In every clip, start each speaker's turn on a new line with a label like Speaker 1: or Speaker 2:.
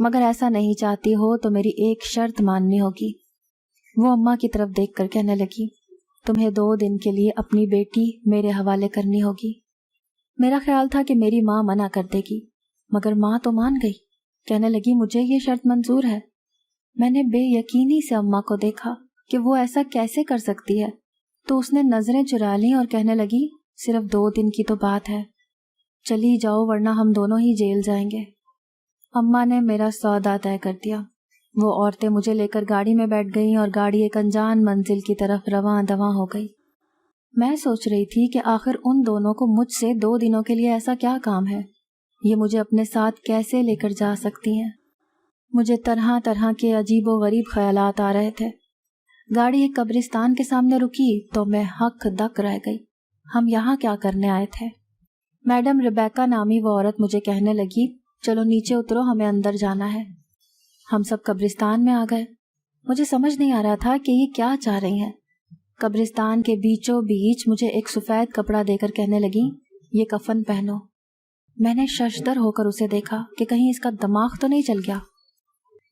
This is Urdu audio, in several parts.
Speaker 1: مگر ایسا نہیں چاہتی ہو تو میری ایک شرط ماننی ہوگی۔ وہ اماں کی طرف دیکھ کر کہنے لگی، تمہیں 2 دن کے لیے اپنی بیٹی میرے حوالے کرنی ہوگی۔ میرا خیال تھا کہ میری ماں منع کر دے گی، مگر ماں تو مان گئی۔ کہنے لگی، مجھے یہ شرط منظور ہے۔ میں نے بے یقینی سے اماں کو دیکھا کہ وہ ایسا کیسے کر سکتی ہے، تو اس نے نظریں چرا لیں اور کہنے لگی، صرف 2 دن کی تو بات ہے، چلی جاؤ ورنہ ہم دونوں ہی جیل جائیں گے۔ اماں نے میرا سودا طے کر دیا۔ وہ عورتیں مجھے لے کر گاڑی میں بیٹھ گئیں اور گاڑی ایک انجان منزل کی طرف رواں دواں ہو گئی۔ میں سوچ رہی تھی کہ آخر ان دونوں کو مجھ سے 2 دنوں کے لیے ایسا کیا کام ہے، یہ مجھے اپنے ساتھ کیسے لے کر جا سکتی ہیں۔ مجھے طرح طرح کے عجیب و غریب خیالات آ رہے تھے۔ گاڑی ایک قبرستان کے سامنے رکی تو میں ہک دک رہ گئی۔ ہم یہاں کیا کرنے آئے تھے؟ میڈم ریبیکا نامی وہ عورت مجھے کہنے لگی، چلو نیچے اترو، ہمیں اندر جانا ہے۔ ہم سب قبرستان میں آ گئے۔ مجھے سمجھ نہیں آ رہا تھا کہ یہ کیا چاہ رہی ہیں۔ قبرستان کے بیچوں بیچ مجھے ایک سفید کپڑا دے کر کہنے لگی، یہ کفن پہنو۔ میں نے ششدر ہو کر اسے دیکھا کہ کہیں اس کا دماغ تو نہیں چل گیا۔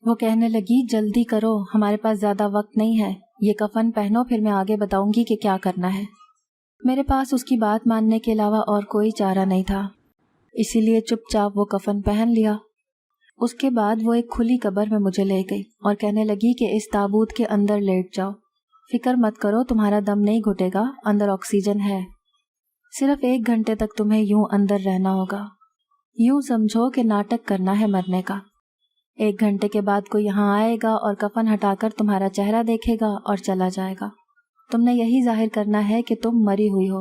Speaker 1: وہ کہنے لگی، جلدی کرو، ہمارے پاس زیادہ وقت نہیں ہے، یہ کفن پہنو، پھر میں آگے بتاؤں گی کہ کیا کرنا ہے۔ میرے پاس اس کی بات ماننے کے علاوہ اور کوئی چارہ نہیں تھا، اسی لیے چپ چاپ وہ کفن پہن لیا۔ اس کے بعد وہ ایک کھلی قبر میں مجھے لے گئی اور کہنے لگی کہ اس تابوت کے اندر لیٹ جاؤ، فکر مت کرو، تمہارا دم نہیں گھٹے گا، اندر آکسیجن ہے، صرف 1 گھنٹے تک تمہیں یوں اندر رہنا ہوگا، یوں سمجھو کہ ناٹک کرنا ہے مرنے کا۔ 1 گھنٹے کے بعد کوئی یہاں آئے گا اور کفن ہٹا کر تمہارا چہرہ دیکھے گا اور چلا جائے گا۔ تم نے یہی ظاہر کرنا ہے کہ تم مری ہوئی ہو۔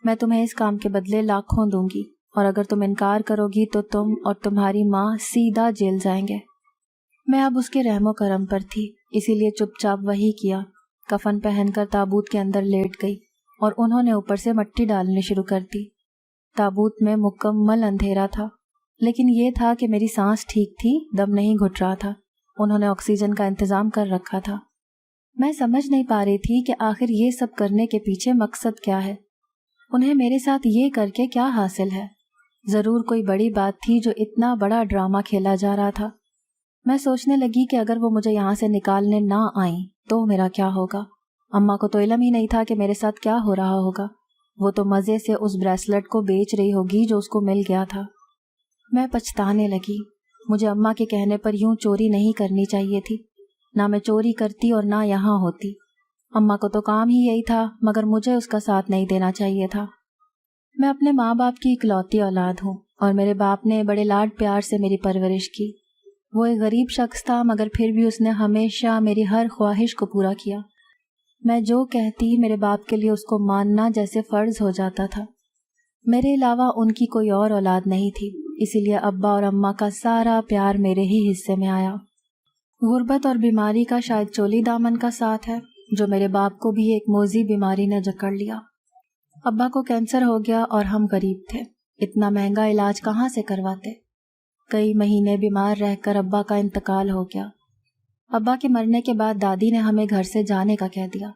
Speaker 1: میں تمہیں اس کام کے بدلے لاکھوں دوں گی، اور اگر تم انکار کرو گی تو تم اور تمہاری ماں سیدھا جیل جائیں گے۔ میں اب اس کے رحم و کرم پر تھی، اسی لیے چپ چاپ وہی کیا، کفن پہن کر تابوت کے اندر لیٹ گئی اور انہوں نے اوپر سے مٹی ڈالنی شروع کر دی۔ تابوت میں مکمل اندھیرا تھا، لیکن یہ تھا کہ میری سانس ٹھیک تھی، دم نہیں گھٹ رہا تھا، انہوں نے آکسیجن کا انتظام کر رکھا تھا۔ میں سمجھ نہیں پا رہی تھی کہ آخر یہ سب کرنے کے پیچھے مقصد کیا ہے، انہیں میرے ساتھ یہ کر کے کیا حاصل ہے۔ ضرور کوئی بڑی بات تھی جو اتنا بڑا ڈرامہ کھیلا جا رہا تھا۔ میں سوچنے لگی کہ اگر وہ مجھے یہاں سے نکالنے نہ آئیں تو میرا کیا ہوگا۔ اماں کو تو علم ہی نہیں تھا کہ میرے ساتھ کیا ہو رہا ہوگا، وہ تو مزے سے اس بریسلٹ کو بیچ رہی ہوگی جو اس کو مل گیا تھا۔ میں پچھتانے لگی، مجھے اماں کے کہنے پر یوں چوری نہیں کرنی چاہیے تھی، نہ میں چوری کرتی اور نہ یہاں ہوتی۔ اماں کو تو کام ہی یہی تھا، مگر مجھے اس کا ساتھ نہیں دینا چاہیے تھا۔ میں اپنے ماں باپ کی اکلوتی اولاد ہوں، اور میرے باپ نے بڑے لاڈ پیار سے میری پرورش کی۔ وہ ایک غریب شخص تھا، مگر پھر بھی اس نے ہمیشہ میری ہر خواہش کو پورا کیا۔ میں جو کہتی میرے باپ کے لیے اس کو ماننا جیسے فرض ہو جاتا تھا۔ میرے علاوہ ان کی کوئی اور اولاد نہیں تھی، اسی لیے ابا اور اماں کا سارا پیار میرے ہی حصے میں آیا۔ غربت اور بیماری کا شاید چولی دامن کا ساتھ ہے، جو میرے باپ کو بھی ایک موذی بیماری نے جکڑ لیا۔ ابا کو کینسر ہو گیا اور ہم غریب تھے، اتنا مہنگا علاج کہاں سے کرواتے۔ کئی مہینے بیمار رہ کر ابا کا انتقال ہو گیا۔ ابا کے مرنے کے بعد دادی نے ہمیں گھر سے جانے کا کہہ دیا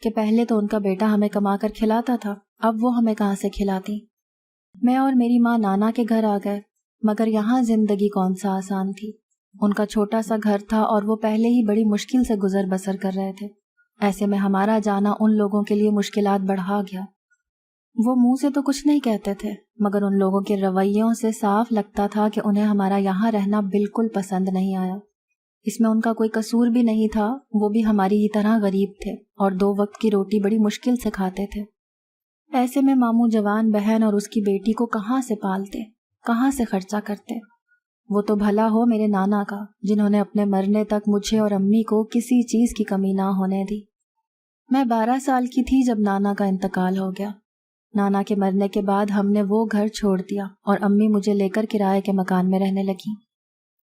Speaker 1: کہ پہلے تو ان کا بیٹا ہمیں کما کر کھلاتا تھا، اب وہ ہمیں کہاں سے کھلاتی۔ میں اور میری ماں نانا کے گھر آ گئے، مگر یہاں زندگی کون سا آسان تھی۔ ان کا چھوٹا سا گھر تھا اور وہ پہلے ہی بڑی مشکل سے گزر بسر کر رہے تھے، ایسے میں ہمارا جانا ان لوگوں کے لیے مشکلات بڑھا گیا۔ وہ منہ سے تو کچھ نہیں کہتے تھے، مگر ان لوگوں کے رویوں سے صاف لگتا تھا کہ انہیں ہمارا یہاں رہنا بالکل پسند نہیں آیا۔ اس میں ان کا کوئی قصور بھی نہیں تھا، وہ بھی ہماری ہی طرح غریب تھے اور 2 وقت کی روٹی بڑی مشکل سے کھاتے تھے۔ ایسے میں ماموں جوان بہن اور اس کی بیٹی کو کہاں سے پالتے، کہاں سے خرچہ کرتے۔ وہ تو بھلا ہو میرے نانا کا، جنہوں نے اپنے مرنے تک مجھے اور امی کو کسی چیز کی کمی نہ ہونے دی۔ میں 12 سال کی تھی جب نانا کا انتقال ہو گیا۔ نانا کے مرنے کے بعد ہم نے وہ گھر چھوڑ دیا اور امی مجھے لے کر کرائے کے مکان میں رہنے لگیں۔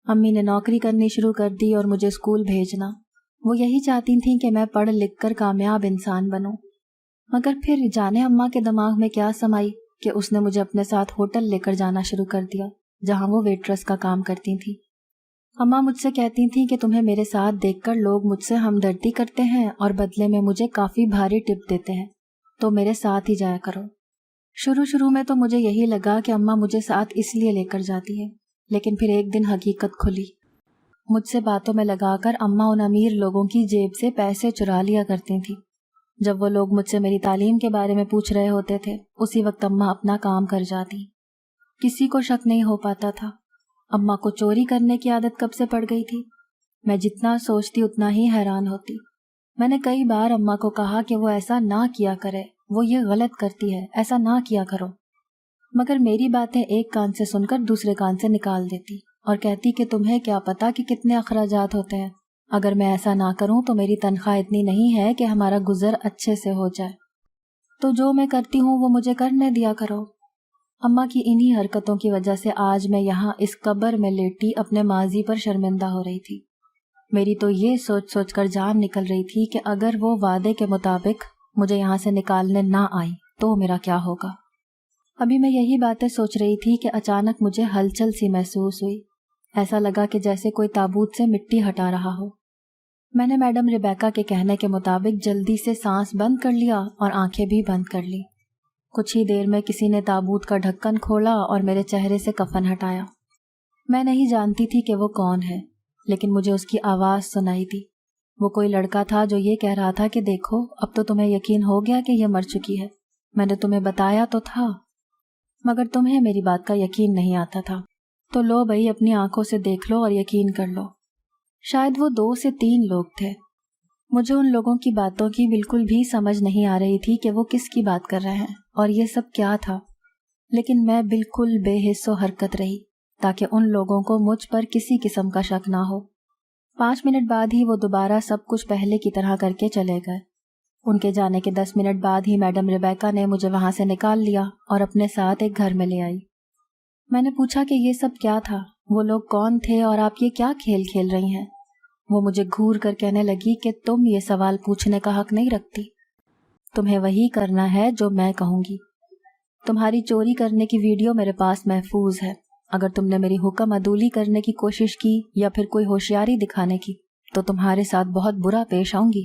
Speaker 1: امی نے نوکری کرنی شروع کر دی اور مجھے اسکول بھیجنا۔ وہ یہی چاہتی تھیں کہ میں پڑھ لکھ کر کامیاب انسان بنوں، مگر پھر جانے اماں کے دماغ میں کیا سمائی کہ اس نے مجھے اپنے ساتھ ہوٹل لے کر جانا شروع کر دیا، جہاں وہ ویٹرس کا کام کرتی تھیں۔ اماں مجھ سے کہتی تھیں کہ تمہیں میرے ساتھ دیکھ کر لوگ مجھ سے ہمدردی کرتے ہیں اور بدلے میں مجھے کافی بھاری ٹپ دیتے ہیں، تو میرے ساتھ ہی جایا کرو۔ شروع میں تو مجھے یہی لگا کہ اماں مجھے ساتھ اس لیے لے کر جاتی ہے، لیکن پھر ایک دن حقیقت کھلی۔ مجھ سے باتوں میں لگا کر اماں ان امیر لوگوں کی جیب سے پیسے چرا لیا کرتی تھیں۔ جب وہ لوگ مجھ سے میری تعلیم کے بارے میں پوچھ رہے ہوتے تھے، اسی وقت اماں اپنا کام کر جاتی۔ کسی کو شک نہیں ہو پاتا تھا۔ اماں کو چوری کرنے کی عادت کب سے پڑ گئی تھی؟ میں جتنا سوچتی اتنا ہی حیران ہوتی۔ میں نے کئی بار اماں کو کہا کہ وہ ایسا نہ کیا کرے، وہ یہ غلط کرتی ہے، ایسا نہ کیا کرو، مگر میری باتیں ایک کان سے سن کر دوسرے کان سے نکال دیتی اور کہتی کہ تمہیں کیا پتا کہ کتنے اخراجات ہوتے ہیں، اگر میں ایسا نہ کروں تو میری تنخواہ اتنی نہیں ہے کہ ہمارا گزر اچھے سے ہو جائے، تو جو میں کرتی ہوں وہ مجھے کرنے دیا کرو۔ اماں کی انہی حرکتوں کی وجہ سے آج میں یہاں اس قبر میں لیٹی اپنے ماضی پر شرمندہ ہو رہی تھی۔ میری تو یہ سوچ سوچ کر جان نکل رہی تھی کہ اگر وہ وعدے کے مطابق مجھے یہاں سے نکالنے نہ آئی تو میرا کیا ہوگا۔ ابھی میں یہی باتیں سوچ رہی تھی کہ اچانک مجھے ہلچل سی محسوس ہوئی۔ ایسا لگا کہ جیسے کوئی تابوت سے مٹی ہٹا رہا ہو۔ میں نے میڈم ریبیکا کے کہنے کے مطابق جلدی سے سانس بند کر لیا اور آنکھیں بھی بند کر لی۔ کچھ ہی دیر میں کسی نے تابوت کا ڈھکن کھولا اور میرے چہرے سے کفن ہٹایا۔ میں نہیں جانتی تھی کہ وہ کون ہے، لیکن مجھے اس کی آواز سنائی دی۔ وہ کوئی لڑکا تھا جو یہ کہہ رہا تھا کہ دیکھو اب تو تمہیں یقین ہو گیا کہ یہ مر چکی ہے، میں نے تمہیں بتایا تو تھا، مگر تمہیں میری بات کا یقین نہیں آتا تھا، تو لو بھائی اپنی آنکھوں سے دیکھ لو اور یقین کر لو۔ شاید وہ 2 سے 3 لوگ تھے۔ مجھے ان لوگوں کی باتوں کی بالکل بھی سمجھ نہیں آ رہی تھی کہ وہ کس کی بات کر رہے ہیں اور یہ سب کیا تھا، لیکن میں بالکل بے حس و حرکت رہی تاکہ ان لوگوں کو مجھ پر کسی قسم کا شک نہ ہو۔ 5 منٹ بعد ہی وہ دوبارہ سب کچھ پہلے کی طرح کر کے چلے گئے۔ ان کے جانے کے 10 منٹ بعد ہی میڈم ریبیکا نے مجھے وہاں سے نکال لیا اور اپنے ساتھ ایک گھر میں لے آئی۔ میں نے پوچھا کہ یہ سب کیا تھا، وہ لوگ کون تھے اور آپ یہ کیا کھیل کھیل رہی ہیں؟ وہ مجھے گھور کر کہنے لگی کہ تم یہ سوال پوچھنے کا حق نہیں رکھتی، تمہیں وہی کرنا ہے جو میں کہوں گی۔ تمہاری چوری کرنے کی ویڈیو میرے پاس محفوظ ہے، اگر تم نے میری حکم عدولی کرنے کی کوشش کی یا پھر کوئی ہوشیاری دکھانے کی تو تمہارے ساتھ بہت برا پیش آؤں گی۔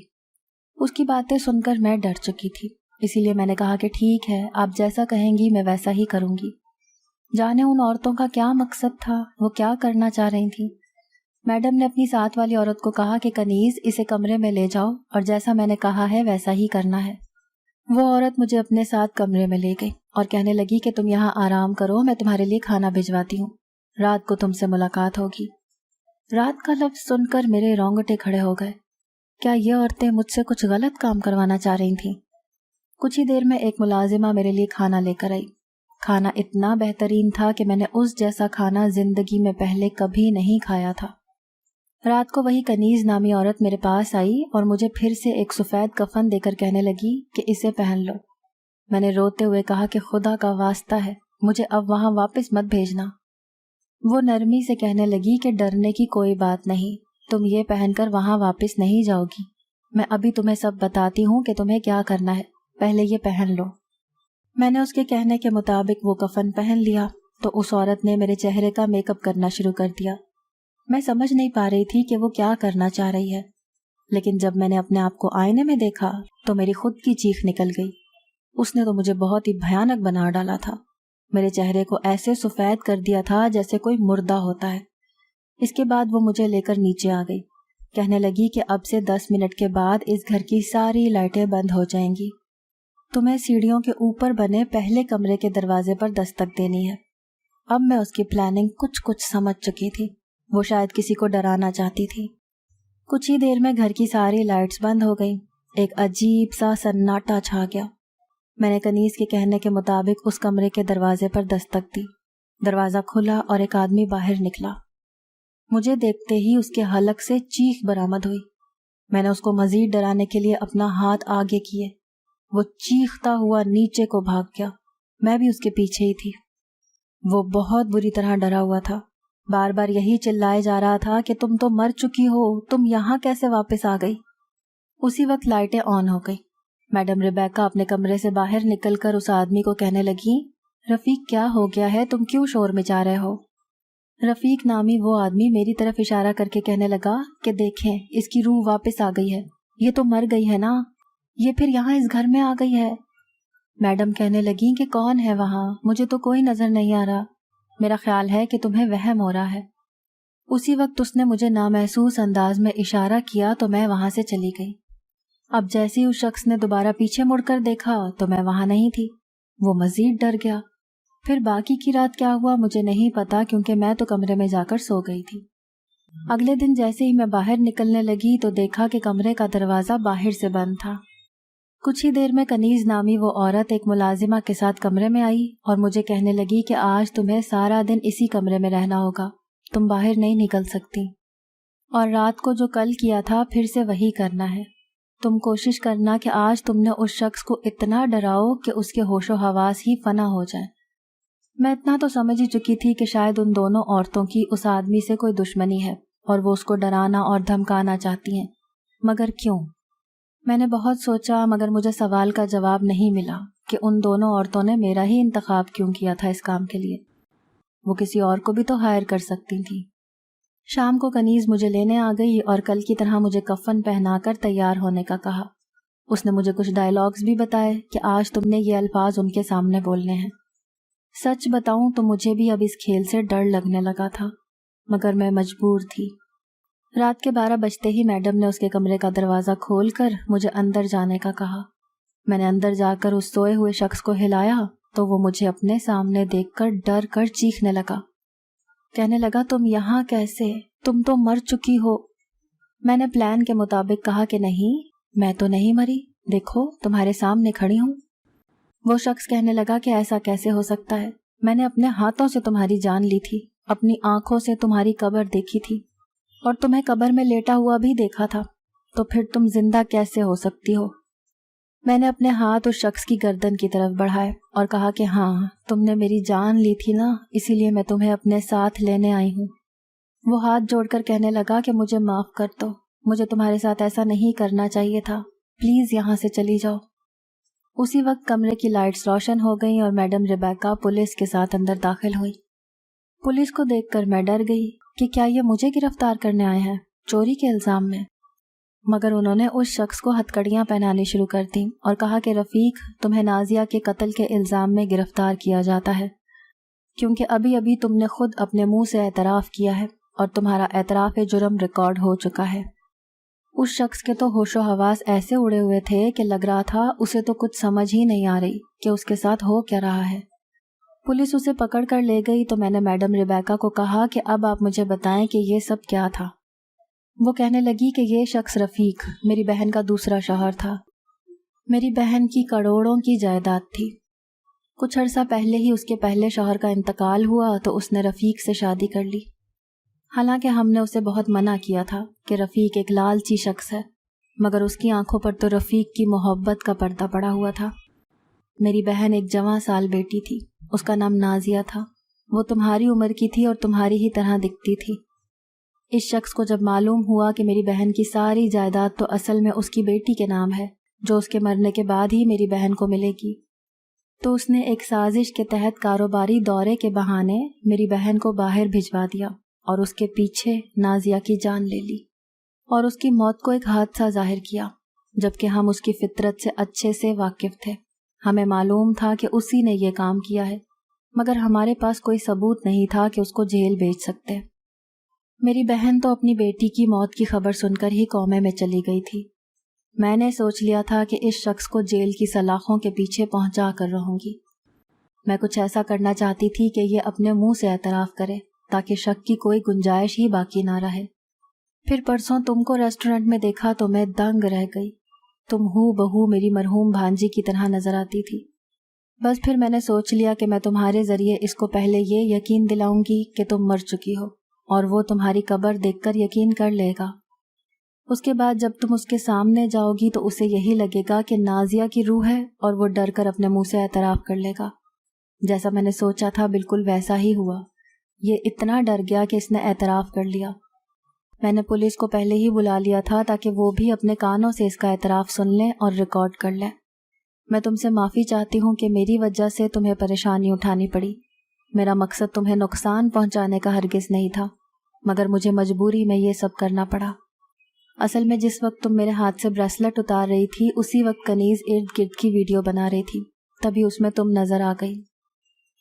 Speaker 1: اس کی باتیں سن کر میں ڈر چکی تھی، اسی لیے میں نے کہا کہ ٹھیک ہے، آپ جیسا کہیں گی میں ویسا ہی کروں گی۔ جانے ان عورتوں کا کیا مقصد تھا، وہ کیا کرنا چاہ رہی تھیں۔ میڈم نے اپنی ساتھ والی عورت کو کہا کہ کنیز اسے کمرے میں لے جاؤ اور جیسا میں نے کہا ہے ویسا ہی کرنا ہے۔ وہ عورت مجھے اپنے ساتھ کمرے میں لے گئی اور کہنے لگی کہ تم یہاں آرام کرو، میں تمہارے لیے کھانا بھجواتی ہوں، رات کو تم سے ملاقات ہوگی۔ رات کا لفظ سن کر میرے رونگٹے کھڑے ہو گئے۔ کیا یہ عورتیں مجھ سے کچھ غلط کام کروانا چاہ رہی تھیں؟ کچھ ہی دیر میں ایک ملازمہ میرے لیے کھانا لے کر آئی۔ کھانا اتنا بہترین تھا کہ میں نے اس جیسا کھانا زندگی میں پہلے کبھی نہیں کھایا تھا۔ رات کو وہی کنیز نامی عورت میرے پاس آئی اور مجھے پھر سے ایک سفید کفن دے کر کہنے لگی کہ اسے پہن لو۔ میں نے روتے ہوئے کہا کہ خدا کا واسطہ ہے مجھے اب وہاں واپس مت بھیجنا۔ وہ نرمی سے کہنے لگی کہ ڈرنے کی کوئی بات نہیں، تم یہ پہن کر وہاں واپس نہیں جاؤ گی، میں ابھی تمہیں سب بتاتی ہوں کہ تمہیں کیا کرنا ہے، پہلے یہ پہن لو۔ میں نے اس کے کہنے کے مطابق وہ کفن پہن لیا تو اس عورت نے میرے چہرے کا میک اپ کرنا شروع کر دیا۔ میں سمجھ نہیں پا رہی تھی کہ وہ کیا کرنا چاہ رہی ہے، لیکن جب میں نے اپنے آپ کو آئینے میں دیکھا تو میری خود کی چیخ نکل گئی۔ اس نے تو مجھے بہت ہی بھیانک بنا ڈالا تھا، میرے چہرے کو ایسے سفید کر دیا تھا جیسے کوئی مردہ ہوتا ہے۔ اس کے بعد وہ مجھے لے کر نیچے آ گئی، کہنے لگی کہ اب سے 10 منٹ کے بعد اس گھر کی ساری لائٹیں بند ہو جائیں گی، تمہیں سیڑھیوں کے اوپر بنے پہلے کمرے کے دروازے پر دستک دینی ہے۔ اب میں اس کی پلاننگ کچھ سمجھ چکی تھی، وہ شاید کسی کو ڈرانا چاہتی تھی۔ کچھ ہی دیر میں گھر کی ساری لائٹس بند ہو گئیں، ایک عجیب سا سناٹا چھا گیا۔ میں نے کنیز کے کہنے کے مطابق اس کمرے کے دروازے پر دستک دی، دروازہ کھلا اور ایک آدمی باہر نکلا۔ مجھے دیکھتے ہی اس کے حلق سے چیخ برآمد ہوئی۔ میں نے اس کو مزید ڈرانے کے لیے اپنا ہاتھ آگے کیے، وہ چیختا ہوا نیچے کو بھاگ گیا، میں بھی اس کے پیچھے ہی تھی۔ وہ بہت بری طرح ڈرا ہوا تھا، بار بار یہی چلائے جا رہا تھا کہ تم تو مر چکی ہو، تم یہاں کیسے واپس آ گئی۔ اسی وقت لائٹیں آن ہو گئی۔ میڈم ریبیکا اپنے کمرے سے باہر نکل کر اس آدمی کو کہنے لگی، رفیق کیا ہو گیا ہے، تم کیوں شور مچا رہے ہو؟ رفیق نامی وہ آدمی میری طرف اشارہ کر کے کہنے لگا کہ دیکھیں اس کی روح واپس آ گئی ہے، یہ تو مر گئی ہے نا، یہ پھر یہاں اس گھر میں آ گئی ہے۔ میڈم کہنے لگی کہ کون ہے وہاں، مجھے تو کوئی نظر نہیں آ رہا، میرا خیال ہے کہ تمہیں وہم ہو رہا ہے۔ اسی وقت اس نے مجھے نامحسوس انداز میں اشارہ کیا تو میں وہاں سے چلی گئی۔ اب جیسے ہی اس شخص نے دوبارہ پیچھے مڑ کر دیکھا تو میں وہاں نہیں تھی۔ وہ مزید ڈر گیا۔ پھر باقی کی رات کیا ہوا مجھے نہیں پتا، کیونکہ میں تو کمرے میں جا کر سو گئی تھی۔ اگلے دن جیسے ہی میں باہر نکلنے لگی تو دیکھا کہ کمرے کا دروازہ باہر سے بند تھا۔ کچھ ہی دیر میں کنیز نامی وہ عورت ایک ملازمہ کے ساتھ کمرے میں آئی اور مجھے کہنے لگی کہ آج تمہیں سارا دن اسی کمرے میں رہنا ہوگا، تم باہر نہیں نکل سکتی، اور رات کو جو کل کیا تھا پھر سے وہی کرنا ہے۔ تم کوشش کرنا کہ آج تم نے اس شخص کو اتنا ڈراؤ کہ اس کے ہوش و حواس ہی فنا ہو جائیں۔ میں اتنا تو سمجھ ہی چکی تھی کہ شاید ان دونوں عورتوں کی اس آدمی سے کوئی دشمنی ہے اور وہ اس کو ڈرانا اور دھمکانا چاہتی ہیں، مگر کیوں؟ میں نے بہت سوچا مگر مجھے سوال کا جواب نہیں ملا کہ ان دونوں عورتوں نے میرا ہی انتخاب کیوں کیا تھا اس کام کے لیے۔ وہ کسی اور کو بھی تو ہائر کر سکتی تھی۔ شام کو کنیز مجھے لینے آ گئی اور کل کی طرح مجھے کفن پہنا کر تیار ہونے کا کہا۔ اس نے مجھے کچھ ڈائیلاگز بھی بتائے کہ آج تم نے یہ الفاظ ان کے سامنے بولنے ہیں۔ سچ بتاؤں تو مجھے بھی اب اس کھیل سے ڈر لگنے لگا تھا، مگر میں مجبور تھی۔ رات کے 12 بجتے ہی میڈم نے اس کے کمرے کا دروازہ کھول کر مجھے اندر جانے کا کہا۔ میں نے اندر جا کر اس سوئے ہوئے شخص کو ہلایا تو وہ مجھے اپنے سامنے دیکھ کر ڈر کر چیخنے لگا۔ کہنے لگا تم یہاں کیسے؟ تم تو مر چکی ہو۔ میں نے پلان کے مطابق کہا کہ نہیں، میں تو نہیں مری، دیکھو تمہارے سامنے کھڑی ہوں۔ وہ شخص کہنے لگا کہ ایسا کیسے ہو سکتا ہے؟ میں نے اپنے ہاتھوں سے تمہاری جان لی تھی، اپنی آنکھوں سے تمہاری قبر دیکھی تھی اور تمہیں قبر میں لیٹا ہوا بھی دیکھا تھا، تو پھر تم زندہ کیسے ہو سکتی ہو؟ میں نے اپنے ہاتھ اس شخص کی گردن کی طرف بڑھائے اور کہا کہ ہاں، تم نے میری جان لی تھی نا، اسی لیے میں تمہیں اپنے ساتھ لینے آئی ہوں۔ وہ ہاتھ جوڑ کر کہنے لگا کہ مجھے معاف کر دو، مجھے تمہارے ساتھ ایسا نہیں کرنا چاہیے تھا، پلیز یہاں سے چلی جاؤ۔ اسی وقت کمرے کی لائٹس روشن ہو گئیں اور میڈم ریبیکا پولیس کے ساتھ اندر داخل ہوئی۔ پولیس کو دیکھ کر میں ڈر گئی کہ کیا یہ مجھے گرفتار کرنے آئے ہیں چوری کے الزام میں، مگر انہوں نے اس شخص کو ہتھکڑیاں پہنانی شروع کر دیں اور کہا کہ رفیق، تمہیں نازیہ کے قتل کے الزام میں گرفتار کیا جاتا ہے، کیونکہ ابھی ابھی تم نے خود اپنے منہ سے اعتراف کیا ہے اور تمہارا اعتراف جرم ریکارڈ ہو چکا ہے۔ اس شخص کے تو ہوش و حواس ایسے اڑے ہوئے تھے کہ لگ رہا تھا اسے تو کچھ سمجھ ہی نہیں آ رہی کہ اس کے ساتھ ہو کیا رہا ہے۔ پولیس اسے پکڑ کر لے گئی تو میں نے میڈم ریبیکا کو کہا کہ اب آپ مجھے بتائیں کہ یہ سب کیا تھا۔ وہ کہنے لگی کہ یہ شخص رفیق میری بہن کا دوسرا شوہر تھا، میری بہن کی کروڑوں کی جائیداد تھی۔ کچھ عرصہ پہلے ہی اس کے پہلے شوہر کا انتقال ہوا تو اس نے رفیق سے شادی کر لی، حالانکہ ہم نے اسے بہت منع کیا تھا کہ رفیق ایک لالچی شخص ہے، مگر اس کی آنکھوں پر تو رفیق کی محبت کا پردہ پڑا ہوا تھا۔ میری بہن ایک جواں سال بیٹی تھی، اس کا نام نازیہ تھا، وہ تمہاری عمر کی تھی اور تمہاری ہی طرح دکھتی تھی۔ اس شخص کو جب معلوم ہوا کہ میری بہن کی ساری جائیداد تو اصل میں اس کی بیٹی کے نام ہے، جو اس کے مرنے کے بعد ہی میری بہن کو ملے گی، تو اس نے ایک سازش کے تحت کاروباری دورے کے بہانے میری بہن کو باہر بھجوا دیا اور اس کے پیچھے نازیہ کی جان لے لی اور اس کی موت کو ایک حادثہ ظاہر کیا، جبکہ ہم اس کی فطرت سے اچھے سے واقف تھے۔ ہمیں معلوم تھا کہ اسی نے یہ کام کیا ہے، مگر ہمارے پاس کوئی ثبوت نہیں تھا کہ اس کو جیل بھیج سکتے۔ میری بہن تو اپنی بیٹی کی موت کی خبر سن کر ہی کومے میں چلی گئی تھی۔ میں نے سوچ لیا تھا کہ اس شخص کو جیل کی سلاخوں کے پیچھے پہنچا کر رہوں گی۔ میں کچھ ایسا کرنا چاہتی تھی کہ یہ اپنے منہ سے اعتراف کرے تاکہ شک کی کوئی گنجائش ہی باقی نہ رہے۔ پھر پرسوں تم کو ریسٹورنٹ میں دیکھا تو میں دنگ رہ گئی، تم ہو بہو میری مرحوم بھانجی کی طرح نظر آتی تھی۔ بس پھر میں نے سوچ لیا کہ میں تمہارے ذریعے اس کو پہلے یہ یقین دلاؤں گی کہ تم مر چکی ہو، اور وہ تمہاری قبر دیکھ کر یقین کر لے گا۔ اس کے بعد جب تم اس کے سامنے جاؤ گی تو اسے یہی لگے گا کہ نازیہ کی روح ہے اور وہ ڈر کر اپنے منہ سے اعتراف کر لے گا۔ جیسا میں نے سوچا تھا بالکل ویسا ہی ہوا، یہ اتنا ڈر گیا کہ اس نے اعتراف کر لیا۔ میں نے پولیس کو پہلے ہی بلا لیا تھا تاکہ وہ بھی اپنے کانوں سے اس کا اعتراف سن لیں اور ریکارڈ کر لیں۔ میں تم سے معافی چاہتی ہوں کہ میری وجہ سے تمہیں پریشانی اٹھانی پڑی۔ میرا مقصد تمہیں نقصان پہنچانے کا ہرگز نہیں تھا، مگر مجھے مجبوری میں یہ سب کرنا پڑا۔ اصل میں جس وقت تم میرے ہاتھ سے بریسلٹ اتار رہی تھی اسی وقت کنیز ارد گرد کی ویڈیو بنا رہی تھی، تبھی اس میں تم نظر آ گئی۔